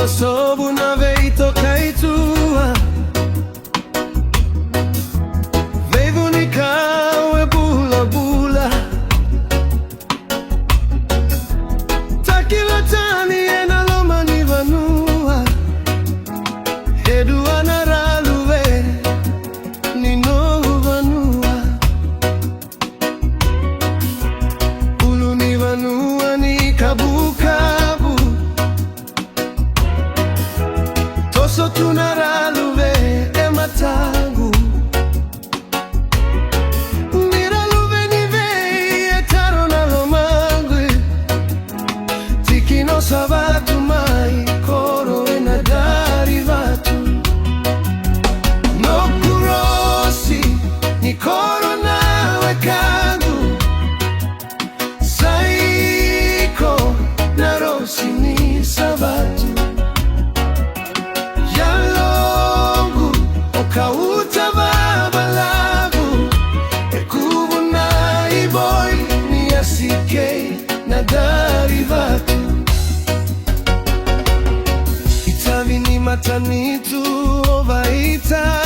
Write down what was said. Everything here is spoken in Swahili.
sobu na veito kaitua Veivu nikawe bula bula Takilo tani ena loma ni vanua Edua na raluwe ni no vanua Ulu ni vanua ni kabu kabu Toso tunaraluwe ematangu Niraluwe ni vei etaro na lomangwe Tikino sabatu mai koro ena dari vatu No kurosi ni koro nawe kangu Saiko na rosi ni sabatu Kauta babalagu Ekubu na iboy ni asike na darivatu Itavi ni matanitu ovaita